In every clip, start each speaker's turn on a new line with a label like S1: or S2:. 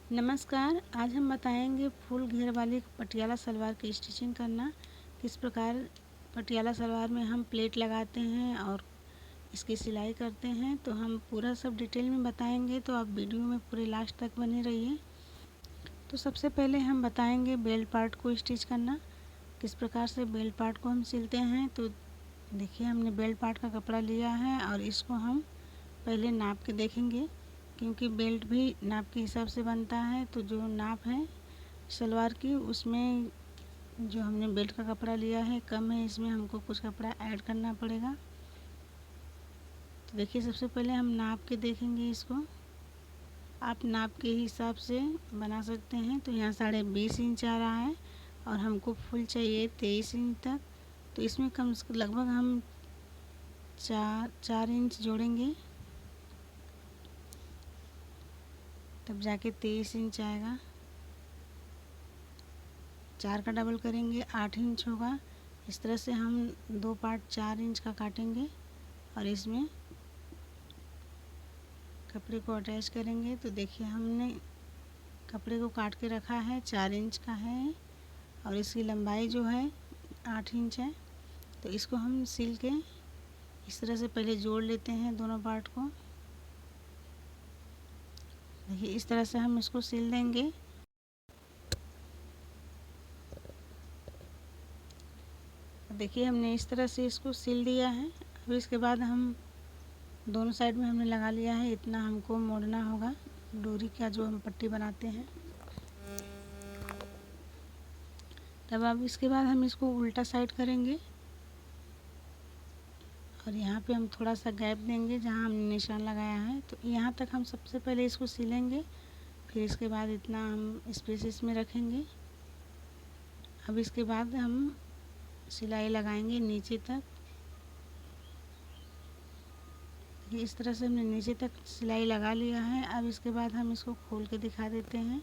S1: नमस्कार। आज हम बताएंगे फुल घेर वाली पटियाला सलवार की स्टिचिंग करना। किस प्रकार पटियाला सलवार में हम प्लेट लगाते हैं और इसकी सिलाई करते हैं, तो हम पूरा सब डिटेल में बताएंगे। तो आप वीडियो में पूरे लास्ट तक बने रहिए। तो सबसे पहले हम बताएंगे बेल्ट पार्ट को स्टिच करना, किस प्रकार से बेल्ट पार्ट को हम सिलते हैं। तो देखिए, हमने बेल्ट पार्ट का कपड़ा लिया है और इसको हम पहले नाप के देखेंगे, क्योंकि बेल्ट भी नाप के हिसाब से बनता है। तो जो नाप है सलवार की, उसमें जो हमने बेल्ट का कपड़ा लिया है कम है, इसमें हमको कुछ कपड़ा ऐड करना पड़ेगा। तो देखिए, सबसे पहले हम नाप के देखेंगे इसको। आप नाप के हिसाब से बना सकते हैं। तो यहाँ 20.5 इंच आ रहा है और हमको फुल चाहिए 23 इंच तक। तो इसमें कम से लगभग हम 4 इंच जोड़ेंगे, तब जाके 23 इंच आएगा। 4 का डबल करेंगे 8 इंच होगा। इस तरह से हम दो पार्ट 4 इंच का काटेंगे और इसमें कपड़े को अटैच करेंगे। तो देखिए, हमने कपड़े को काट के रखा है, 4 इंच का है और इसकी लंबाई जो है 8 इंच है। तो इसको हम सिल के इस तरह से पहले जोड़ लेते हैं दोनों पार्ट को। देखिए, इस तरह से हम इसको सिल देंगे। देखिए, हमने इस तरह से इसको सिल दिया है। अब इसके बाद हम दोनों साइड में हमने लगा लिया है, इतना हमको मोड़ना होगा डोरी का जो हम पट्टी बनाते हैं। तब अब इसके बाद हम इसको उल्टा साइड करेंगे और यहाँ पे हम थोड़ा सा गैप देंगे जहाँ हमने निशान लगाया है। तो यहाँ तक हम सबसे पहले इसको सिलेंगे, फिर इसके बाद इतना हम स्पेस इसमें रखेंगे। अब इसके बाद हम सिलाई लगाएंगे नीचे तक। इस तरह से हमने नीचे तक सिलाई लगा लिया है। अब इसके बाद हम इसको खोल के दिखा देते हैं।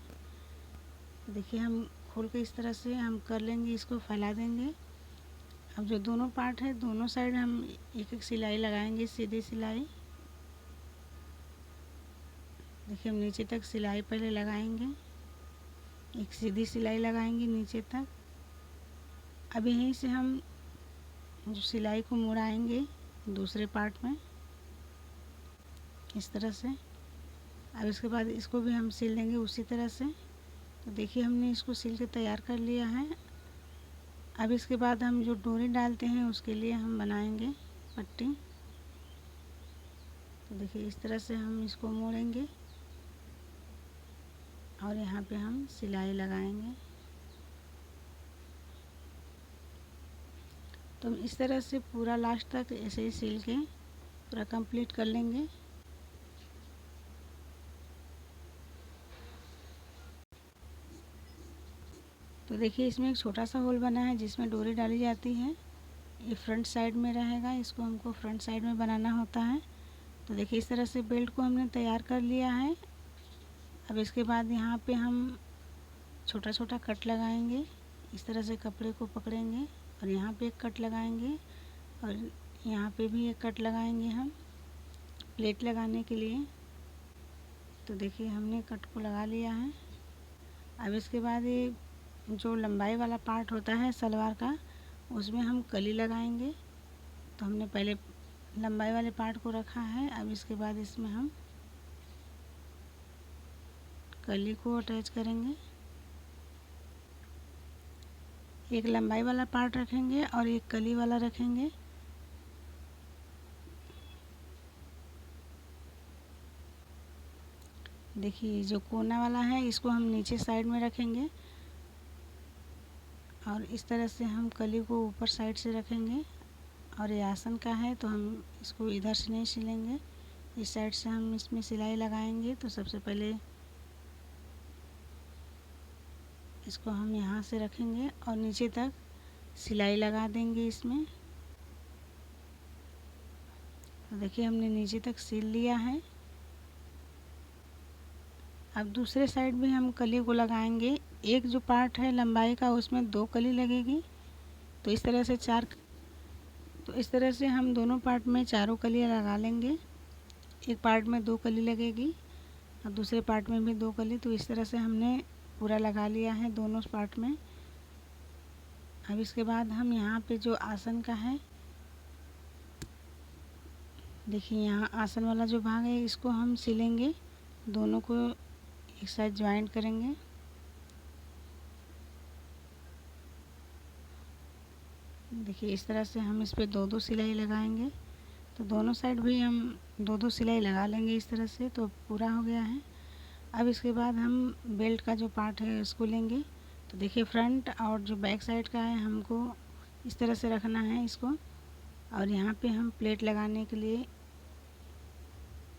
S1: देखिए, हम खोल के इस तरह से हम कर लेंगे, इसको फैला देंगे। अब जो दोनों पार्ट है, दोनों साइड हम एक एक सिलाई लगाएंगे, सीधी सिलाई। देखिए, हम नीचे तक सिलाई पहले लगाएंगे, एक सीधी सिलाई लगाएंगे नीचे तक। अब यहीं से हम जो सिलाई को मुड़ाएंगे दूसरे पार्ट में, इस तरह से। अब इसके बाद इसको भी हम सिल लेंगे उसी तरह से। तो देखिए, हमने इसको सिल के तैयार कर लिया है। अब इसके बाद हम जो डोरी डालते हैं उसके लिए हम बनाएंगे पट्टी। तो देखिए, इस तरह से हम इसको मोड़ेंगे और यहाँ पे हम सिलाई लगाएंगे। तो हम इस तरह से पूरा लास्ट तक ऐसे ही सिल के पूरा कंप्लीट कर लेंगे। तो देखिए, इसमें एक छोटा सा होल बना है जिसमें डोरी डाली जाती है। ये फ्रंट साइड में रहेगा, इसको हमको फ्रंट साइड में बनाना होता है। तो देखिए, इस तरह से बेल्ट को हमने तैयार कर लिया है। अब इसके बाद यहाँ पे हम छोटा छोटा कट लगाएंगे। इस तरह से कपड़े को पकड़ेंगे और यहाँ पे एक कट लगाएंगे और यहाँ पे भी एक कट लगाएंगे हम प्लेट लगाने के लिए। तो देखिए, हमने कट को लगा लिया है। अब इसके बाद ये जो लंबाई वाला पार्ट होता है सलवार का, उसमें हम कली लगाएंगे। तो हमने पहले लंबाई वाले पार्ट को रखा है। अब इसके बाद इसमें हम कली को अटैच करेंगे। एक लंबाई वाला पार्ट रखेंगे और एक कली वाला रखेंगे। देखिए, जो कोना वाला है इसको हम नीचे साइड में रखेंगे और इस तरह से हम कली को ऊपर साइड से रखेंगे। और ये आसन का है तो हम इसको इधर से नहीं सिलेंगे, इस साइड से हम इसमें सिलाई लगाएंगे। तो सबसे पहले इसको हम यहाँ से रखेंगे और नीचे तक सिलाई लगा देंगे इसमें। तो देखिए, हमने नीचे तक सिल लिया है। अब दूसरे साइड भी हम कली को लगाएंगे। एक जो पार्ट है लंबाई का, उसमें 2 कली लगेगी। तो इस तरह से हम दोनों पार्ट में चारों कलियाँ लगा लेंगे। एक पार्ट में 2 कली लगेगी और दूसरे पार्ट में भी 2 कली। तो इस तरह से हमने पूरा लगा लिया है दोनों पार्ट में। अब इसके बाद हम यहाँ पे जो आसन का है, देखिए यहाँ आसन वाला जो भाग है इसको हम सिलेंगे, दोनों को एक साथ ज्वाइंट करेंगे। देखिए इस तरह से हम इस पे 2-2 सिलाई लगाएंगे। तो दोनों साइड भी हम 2-2 सिलाई लगा लेंगे इस तरह से, तो पूरा हो गया है। अब इसके बाद हम बेल्ट का जो पार्ट है उसको लेंगे। तो देखिए फ्रंट और जो बैक साइड का है हमको इस तरह से रखना है इसको। और यहाँ पे हम प्लेट लगाने के लिए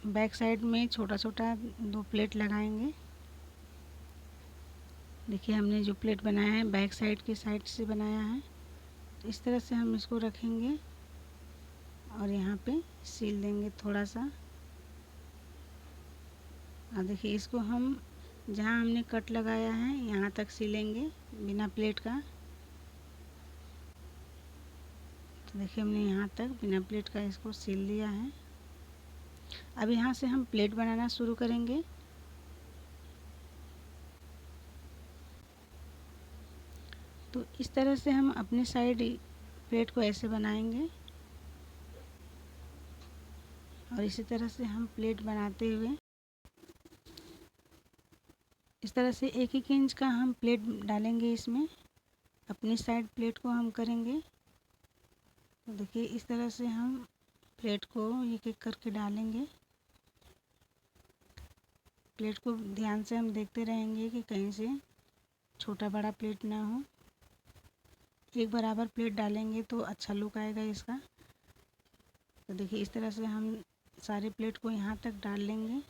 S1: बैक साइड में छोटा छोटा 2 प्लेट लगाएंगे। देखिए हमने जो प्लेट बनाया है बैक साइड के साइड से बनाया है। तो इस तरह से हम इसको रखेंगे और यहाँ पे सील देंगे थोड़ा सा। और देखिए इसको हम जहाँ हमने कट लगाया है यहाँ तक सिलेंगे बिना प्लेट का। तो देखिए हमने यहाँ तक बिना प्लेट का इसको सिल दिया है। अब यहाँ से हम प्लेट बनाना शुरू करेंगे। तो इस तरह से हम अपने साइड प्लेट को ऐसे बनाएंगे और इसी तरह से हम प्लेट बनाते हुए इस तरह से 1-1 इंच का हम प्लेट डालेंगे इसमें। अपनी साइड प्लेट को हम करेंगे। तो देखिए इस तरह से हम प्लेट को एक-एक करके डालेंगे। प्लेट को ध्यान से हम देखते रहेंगे कि कहीं से छोटा बड़ा प्लेट ना हो। एक बराबर प्लेट डालेंगे तो अच्छा लुक आएगा इसका। तो देखिए इस तरह से हम सारे प्लेट को यहाँ तक डाल लेंगे।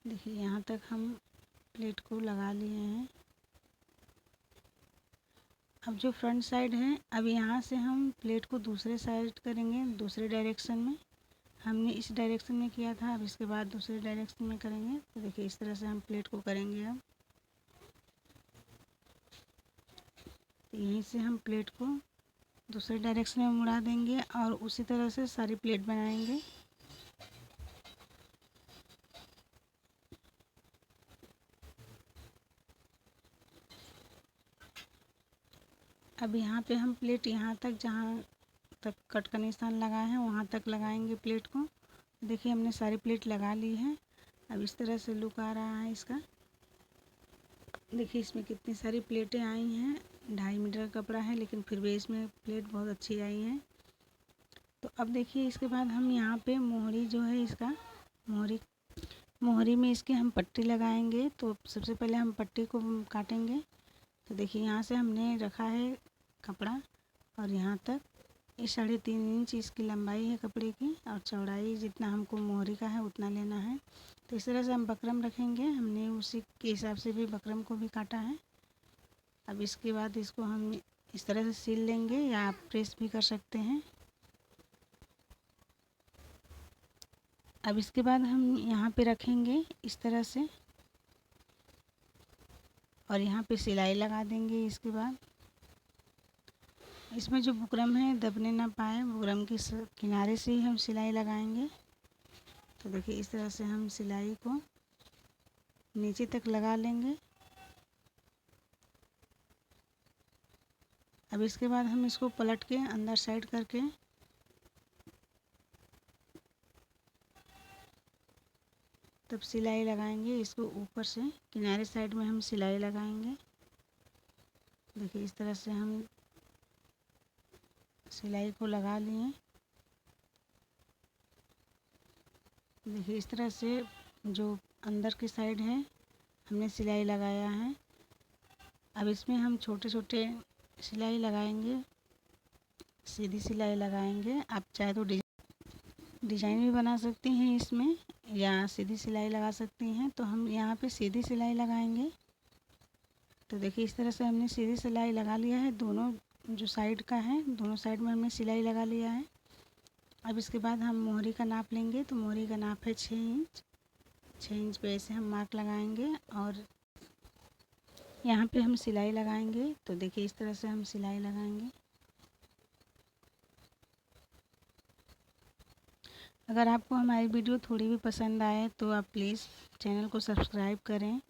S1: देखिए यहाँ तक हम प्लेट को लगा लिए हैं। अब जो फ्रंट साइड है, अब यहाँ से हम प्लेट को दूसरे साइड करेंगे, दूसरे डायरेक्शन में। हमने इस डायरेक्शन में किया था, अब इसके बाद दूसरे डायरेक्शन में करेंगे। तो देखिए इस तरह से हम प्लेट को करेंगे। अब तो यहीं से हम प्लेट को दूसरे डायरेक्शन में मुड़ा देंगे और उसी तरह से सारी प्लेट बनाएंगे। अब यहाँ पे हम प्लेट यहाँ तक, जहाँ तक कट का निशान लगा है वहाँ तक लगाएंगे प्लेट को। देखिए हमने सारी प्लेट लगा ली है। अब इस तरह से लुक आ रहा है इसका। देखिए इसमें कितनी सारी प्लेटें आई हैं। 2.5 मीटर का कपड़ा है लेकिन फिर भी इसमें प्लेट बहुत अच्छी आई है। तो अब देखिए इसके बाद हम यहाँ पे मोहरी जो है इसका, मोहरी में इसके हम पट्टी लगाएंगे। तो सबसे पहले हम पट्टी को काटेंगे। तो देखिए यहाँ से हमने रखा है कपड़ा और यहाँ तक ये 3.5 इंच इसकी लंबाई है कपड़े की, और चौड़ाई जितना हमको मोहरी का है उतना लेना है। तो इस तरह से हम बकरम रखेंगे। हमने उसी के हिसाब से भी बकरम को भी काटा है। अब इसके बाद इसको हम इस तरह से सील लेंगे या आप प्रेस भी कर सकते हैं। अब इसके बाद हम यहाँ पे रखेंगे इस तरह से और यहाँ पे सिलाई लगा देंगे। इसके बाद इसमें जो बुकरम है दबने ना पाए, बुकरम के किनारे से ही हम सिलाई लगाएंगे। तो देखिए इस तरह से हम सिलाई को नीचे तक लगा लेंगे। अब इसके बाद हम इसको पलट के अंदर साइड करके तब सिलाई लगाएंगे। इसको ऊपर से किनारे साइड में हम सिलाई लगाएंगे। देखिए इस तरह से हम सिलाई को लगा लिए। देखिए इस तरह से जो अंदर की साइड है हमने सिलाई लगाया है। अब इसमें हम छोटे छोटे सिलाई लगाएंगे, सीधी सिलाई लगाएंगे। आप चाहे तो डिजाइन भी बना सकती हैं इसमें या सीधी सिलाई लगा सकती हैं। तो हम यहाँ पे सीधी सिलाई लगाएंगे। तो देखिए इस तरह से हमने सीधी सिलाई लगा लिया है। दोनों जो साइड का है दोनों साइड में हमने सिलाई लगा लिया है। अब इसके बाद हम मोहरी का नाप लेंगे। तो मोहरी का नाप है 6 इंच। 6 इंच पे ऐसे हम मार्क लगाएंगे और यहाँ पे हम सिलाई लगाएंगे। तो देखिए इस तरह से हम सिलाई लगाएंगे। अगर आपको हमारी वीडियो थोड़ी भी पसंद आए तो आप प्लीज़ चैनल को सब्सक्राइब करें,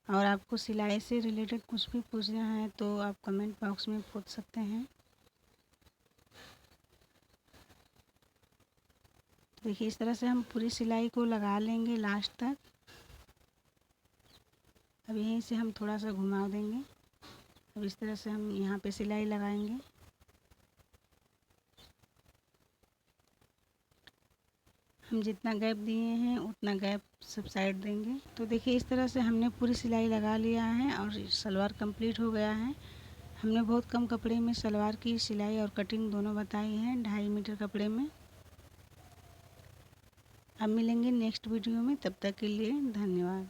S1: और आपको सिलाई से रिलेटेड कुछ भी पूछना है तो आप कमेंट बॉक्स में पूछ सकते हैं। देखिए इस तरह से हम पूरी सिलाई को लगा लेंगे लास्ट तक। अब यहीं से हम थोड़ा सा घुमा देंगे। अब इस तरह से हम यहाँ पे सिलाई लगाएंगे। हम जितना गैप दिए हैं उतना गैप सब साइड देंगे। तो देखिए इस तरह से हमने पूरी सिलाई लगा लिया है और सलवार कंप्लीट हो गया है। हमने बहुत कम कपड़े में सलवार की सिलाई और कटिंग दोनों बताई है, 2.5 मीटर कपड़े में। अब मिलेंगे नेक्स्ट वीडियो में, तब तक के लिए धन्यवाद।